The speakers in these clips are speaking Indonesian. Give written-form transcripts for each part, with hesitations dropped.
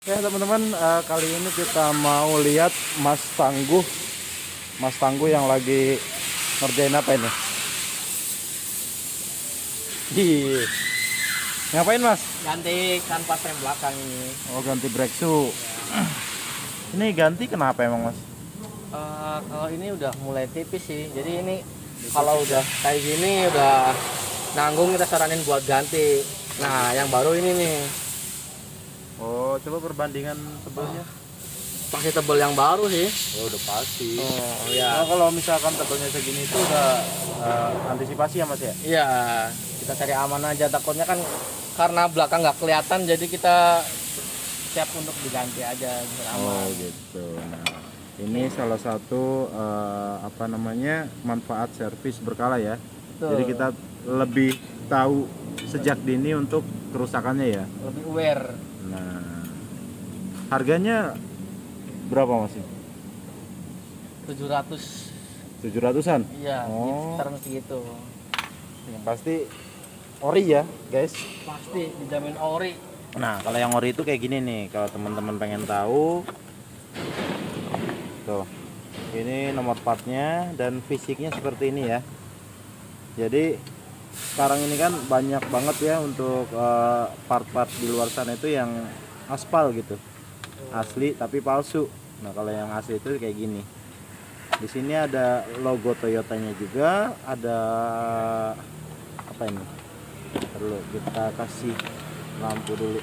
Ya teman-teman, kali ini kita mau lihat Mas Tangguh. Mas Tangguh yang lagi ngerjain apa ini? Ih, ngapain Mas? Ganti kanvas rem belakang ini. Oh, ganti brake shoe. Ini ganti kenapa emang Mas? Kalau ini udah mulai tipis sih. Jadi ini kalau udah kayak gini udah nanggung, kita saranin buat ganti. Nah, yang baru ini nih Oh, coba perbandingan tebelnya. masih tebel yang baru sih. Oh, udah pasti. Oh Oh, ya, kalau misalkan tebelnya segini itu udah antisipasi ya Mas ya? iya, kita cari aman aja. Takutnya kan karena belakang nggak kelihatan, jadi kita siap untuk diganti aja biar aman. Oh gitu. Nah, ini salah satu manfaat servis berkala ya. Betul. Jadi kita lebih tahu sejak dini untuk kerusakannya ya. Lebih aware. Nah, harganya berapa Mas? 700. 700-an? Iya, Oh. sekitar segitu. Yang pasti ori ya, guys. Pasti dijamin ori. Nah, kalau yang ori itu kayak gini nih, kalau teman-teman pengen tahu. Tuh. Ini nomor partnya dan fisiknya seperti ini ya. Jadi sekarang ini kan banyak banget ya untuk part-part di luar sana itu yang aspal gitu. Asli tapi palsu. Nah, kalau yang asli itu kayak gini. Di sini ada logo Toyotanya juga, ada apa ini? Perlu kita kasih lampu dulu.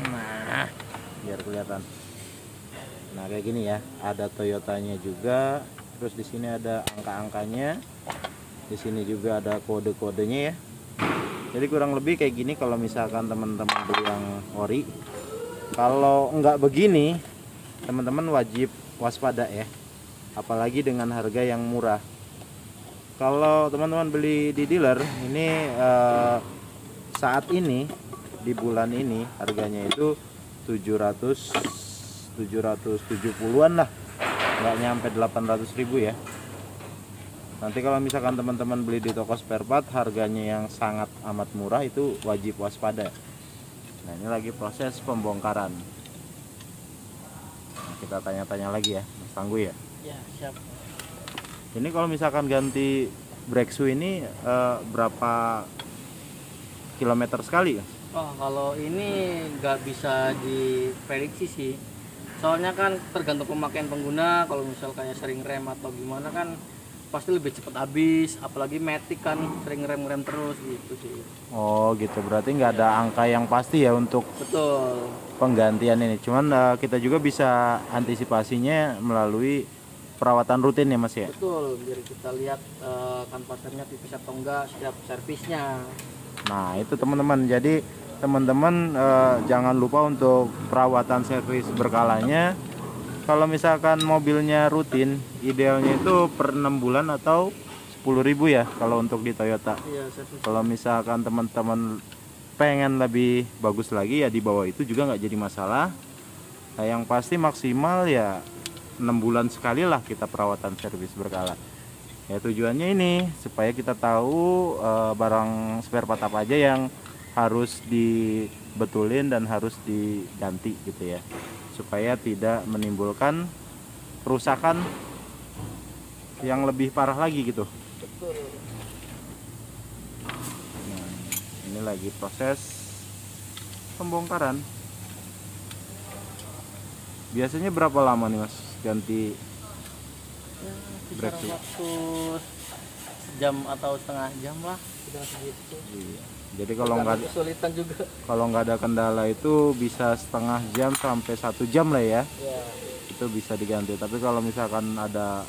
Nah, biar kelihatan. Nah, kayak gini ya. Ada Toyotanya juga. Terus di sini ada angka-angkanya. Di sini juga ada kode-kodenya ya. Jadi kurang lebih kayak gini kalau misalkan teman-teman beli yang ori. Kalau nggak begini, teman-teman wajib waspada ya. Apalagi dengan harga yang murah. Kalau teman-teman beli di dealer, ini saat ini di bulan ini harganya itu 770-an lah. Nggak nyampe 800.000 ya. Nanti kalau misalkan teman-teman beli di toko spare part harganya yang sangat amat murah, itu wajib waspada. Nah, ini lagi proses pembongkaran. Nah, kita tanya-tanya lagi ya Mas Tangguh ya. Ya, siap. Ini kalau misalkan ganti brake shoe ini berapa kilometer sekali ya? Oh, kalau ini nggak bisa diprediksi sih. Soalnya kan tergantung pemakaian pengguna. Kalau misal kayak sering rem atau gimana kan pasti lebih cepat habis. Apalagi Matic kan sering rem terus gitu sih. Oh gitu, berarti nggak ada angka yang pasti ya untuk Betul. penggantian ini. Cuman kita juga bisa antisipasinya melalui perawatan rutin ya Mas ya. Betul, biar kita lihat kanvasnya tipis atau enggak setiap servisnya. Nah itu teman-teman, jadi teman-teman jangan lupa untuk perawatan servis berkalanya. Kalau misalkan mobilnya rutin, idealnya itu per 6 bulan atau 10.000 ya kalau untuk di Toyota. Iya, servis. Kalau misalkan teman-teman pengen lebih bagus lagi ya di bawah itu juga nggak jadi masalah. Nah, yang pasti maksimal ya 6 bulan sekali lah kita perawatan servis berkala. Ya tujuannya ini supaya kita tahu barang spare part apa aja yang harus dibetulin dan harus diganti gitu ya, supaya tidak menimbulkan kerusakan yang lebih parah lagi gitu. Betul. Nah, ini lagi proses pembongkaran. Biasanya berapa lama nih Mas ganti Ya, brake kisaran shoe? waktu sejam atau setengah jam lah, sudah segitu. Iya. Jadi kalau Kesulitan juga. nggak ada kendala itu bisa setengah jam sampai 1 jam lah ya, Ya, itu bisa diganti. Tapi kalau misalkan ada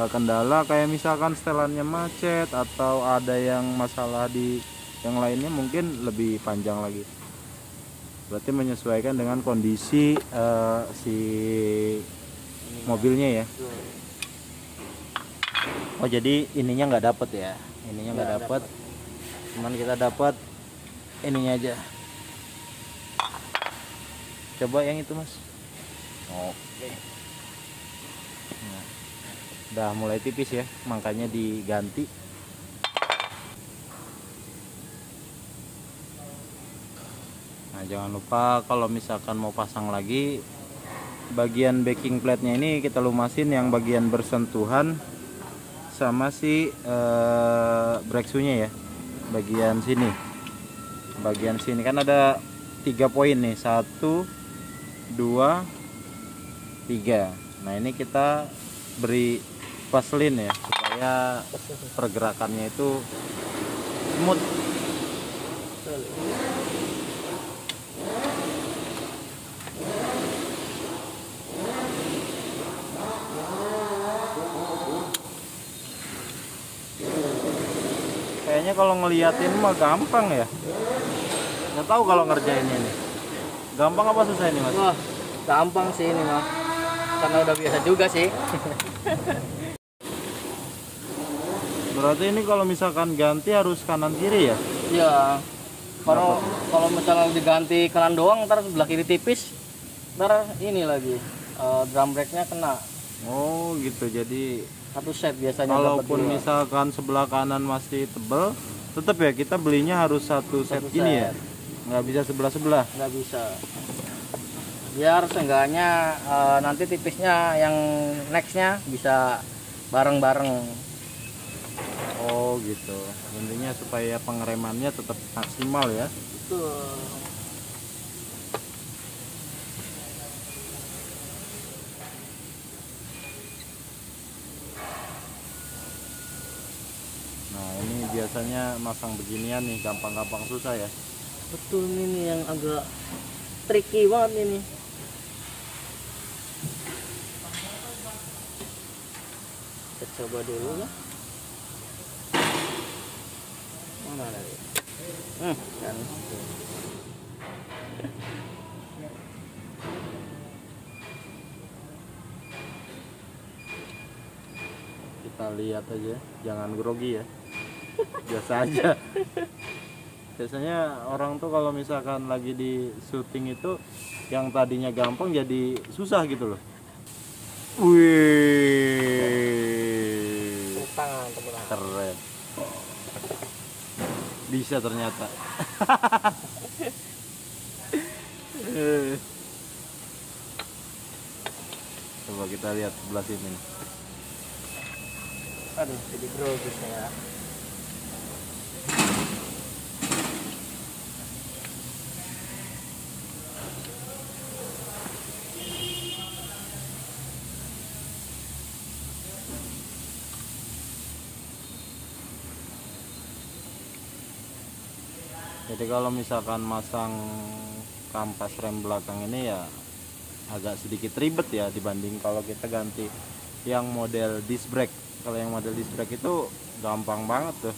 kendala kayak misalkan setelannya macet atau ada yang masalah di yang lainnya, mungkin lebih panjang lagi. Berarti menyesuaikan dengan kondisi si mobilnya ya. betul. Oh jadi ininya nggak dapet ya, ininya nggak Nggak dapet, cuman kita dapat ininya aja. Coba yang itu Mas. Oke. Nah, udah mulai tipis ya, makanya diganti. Nah, jangan lupa kalau misalkan mau pasang lagi, bagian backing plate-nya ini kita lumasin yang bagian bersentuhan sama si brake shoe-nya ya. Bagian sini kan ada 3 poin nih, 1 2 3. Nah, ini kita beri vaseline ya supaya pergerakannya itu smooth. Kayaknya kalau ngeliatin mah gampang ya. Nggak tahu kalau ngerjainnya nih. Gampang apa susah ini, Mas? Wah, gampang sih ini mah. Karena udah biasa juga sih. Berarti ini kalau misalkan ganti harus kanan kiri ya? Iya. Kalau misalnya diganti kanan doang, ntar sebelah kiri tipis, ntar ini lagi drum brake-nya kena. Oh gitu, jadi Satu set biasanya. kalaupun dapat 2. misalkan sebelah kanan masih tebel, tetap ya kita belinya harus satu set Satu gini ya? set. Nggak bisa sebelah-sebelah? Nggak bisa. Biar seenggaknya nanti tipisnya yang nextnya bisa bareng-bareng. Oh gitu, intinya supaya pengeremannya tetap maksimal ya. Betul. Nah ini biasanya masang beginian nih, gampang-gampang susah ya. Betul ini yang agak tricky banget ini. Kita coba dulu ya. Mana tadi? Kan. Kita lihat aja, jangan grogi ya. Biasa aja. Biasanya orang tuh kalau misalkan lagi di syuting itu yang tadinya gampang jadi susah gitu loh. Wih, Tepuk tangan. keren. Bisa ternyata. Coba kita lihat sebelah sini. Aduh, jadi grogi saya. Jadi kalau misalkan masang kampas rem belakang ini ya agak sedikit ribet ya dibanding kalau kita ganti yang model disc brake. Kalau yang model disc brake itu gampang banget tuh,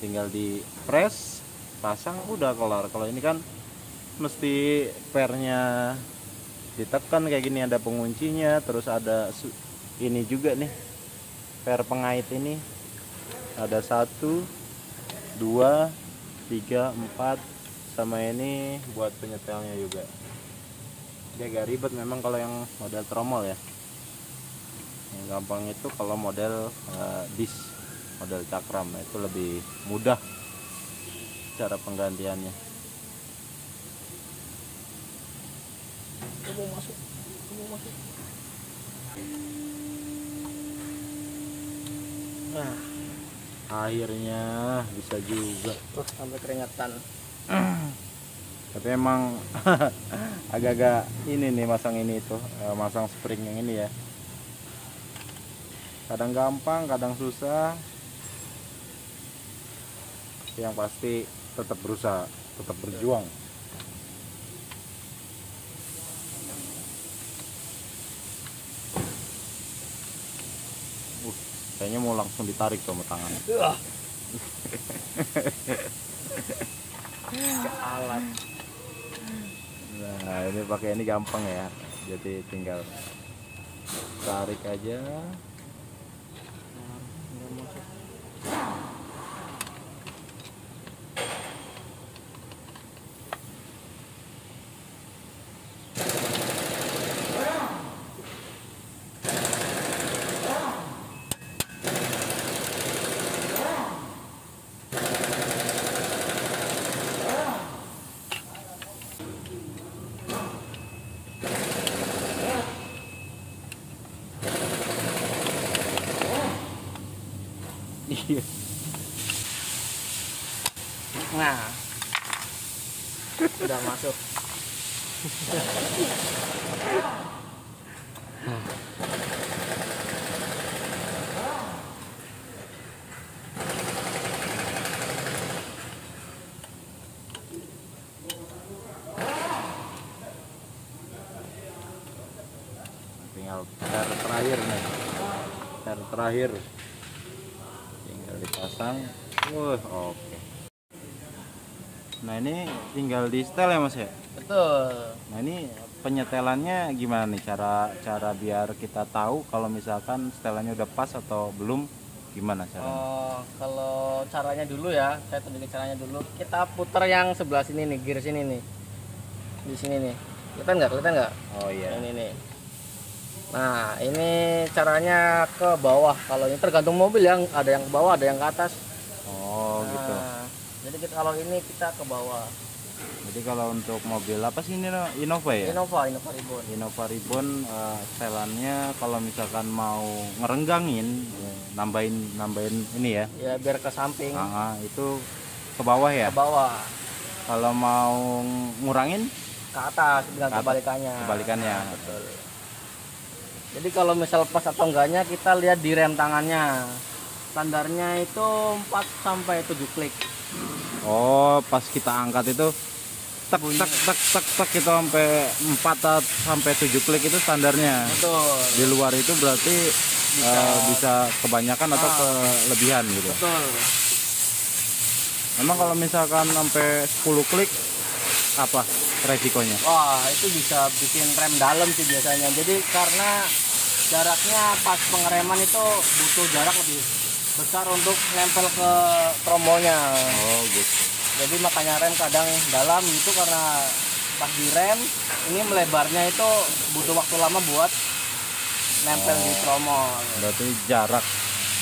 tinggal di press, pasang, udah kelar. Kalau ini kan mesti pernya ditekan kayak gini, ada penguncinya, terus ada ini juga nih, per pengait ini ada 1 2 3 4, sama ini buat penyetelnya juga. Dia agak ribet memang kalau yang model tromol ya. Yang gampang itu kalau model disc, model cakram, itu lebih mudah cara penggantiannya. Coba masuk. Nah, Akhirnya bisa juga. sampai keringetan. Tapi emang agak-agak ini nih masang ini itu, masang spring yang ini ya. Kadang gampang, kadang susah. Yang pasti tetap berusaha, tetap berjuang. Kayaknya mau langsung ditarik sama tangan. Alat. Nah ini pakai ini gampang ya, jadi tinggal tarik aja. Iya. Nah, udah masuk. Tinggal terakhir nih, terakhir tinggal dipasang. Oke. Nah ini tinggal di setel ya Mas ya. Betul. Nah ini penyetelannya gimana nih, cara biar kita tahu kalau misalkan setelannya udah pas atau belum, gimana caranya? Oh, kalau caranya dulu ya, saya tunjukin caranya dulu. Kita putar yang sebelah sini nih, gear sini nih, di sini nih. Kelihatan nggak? Oh iya. Ini nih. Nah, ini caranya ke bawah. Kalau ini tergantung mobil yang ada yang ke bawah, ada yang ke atas. Oh gitu. Nah, jadi kalau ini kita ke bawah. Jadi kalau untuk mobil apa sih ini, Innova ya? Innova Ribbon. Innova Ribbon, setelannya kalau misalkan mau ngerenggangin, nambahin ini ya. Ya biar ke samping, Itu ke bawah ya. ke bawah, Kalau mau ngurangin ke atas dengan Ke atas, kebalikannya. kebalikannya. Betul. Jadi kalau misal pas atau enggaknya kita lihat di rem tangannya. Standarnya itu 4 sampai 7 klik. Oh, pas kita angkat itu tek itu sampai 4 sampai 7 klik itu standarnya. Betul. Di luar itu berarti bisa kebanyakan atau kelebihan gitu. Betul. Memang kalau misalkan sampai 10 klik apa resikonya? Wah, itu bisa bikin rem dalam sih biasanya. Jadi karena jaraknya pas pengereman itu butuh jarak lebih besar untuk nempel ke tromolnya. Oh gitu. Jadi makanya rem kadang dalam itu karena pas direm ini melebarnya itu butuh waktu lama buat nempel di tromol. Berarti jarak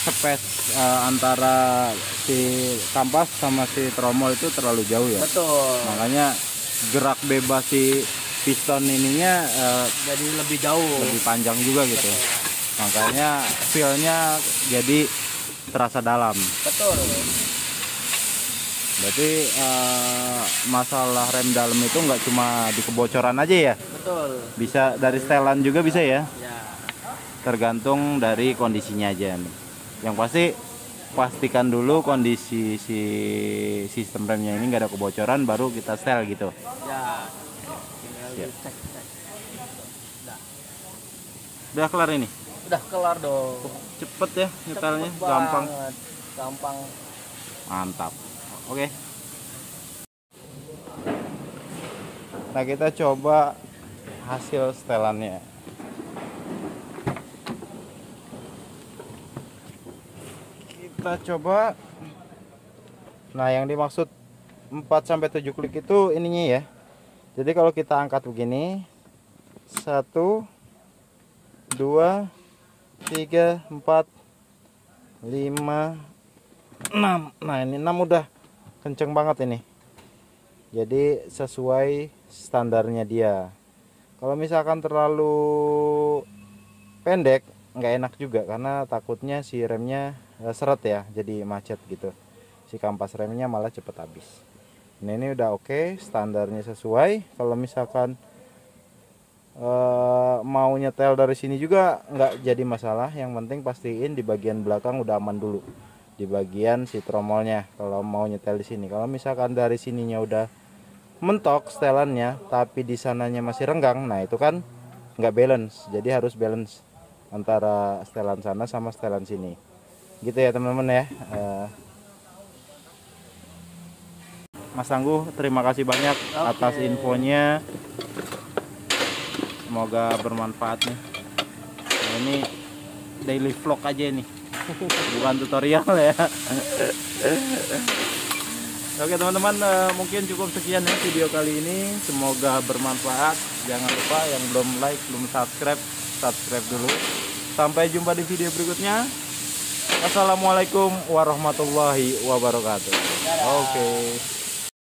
space antara si kampas sama si tromol itu terlalu jauh ya. Betul. Makanya gerak bebas si piston ininya Jadi lebih jauh. lebih panjang juga gitu. Betul. Makanya feel-nya jadi terasa dalam. Betul. Berarti masalah rem dalam itu nggak cuma di kebocoran aja ya, Betul. bisa dari setelan juga bisa ya, Ya. tergantung dari kondisinya aja nih. Yang pasti pastikan dulu kondisi si sistem remnya ini nggak ada kebocoran, baru kita setel gitu. Ya. Tinggal Siap. dicek. Udah kelar ini, Udah kelar dong. cepet ya nyetelnya, Cepet gampang, banget. Gampang. mantap. Oke. Nah kita coba hasil setelannya. Kita coba. Nah yang dimaksud 4 sampai 7 klik itu ininya ya. Jadi kalau kita angkat begini, 1 2 3 4 5 6. Nah ini 6 udah kenceng banget ini. Jadi sesuai standarnya dia. Kalau misalkan terlalu pendek nggak enak juga, karena takutnya si remnya seret ya, jadi macet gitu. Si kampas remnya malah cepet habis. Ini udah oke, standarnya sesuai. Kalau misalkan mau nyetel dari sini juga nggak jadi masalah. Yang penting pastiin di bagian belakang udah aman dulu, di bagian si tromolnya kalau mau nyetel di sini. Kalau misalkan dari sininya udah mentok setelannya tapi di sananya masih renggang, nah itu kan nggak balance. Jadi harus balance antara setelan sana sama setelan sini gitu ya teman-teman ya. Mas Tangguh, terima kasih banyak atas infonya, semoga bermanfaat nih. Nah, ini daily vlog aja nih, bukan tutorial ya. Oke teman-teman, mungkin cukup sekian ya video kali ini, semoga bermanfaat. Jangan lupa yang belum like, belum subscribe dulu. Sampai jumpa di video berikutnya. Assalamualaikum warahmatullahi wabarakatuh. Oke.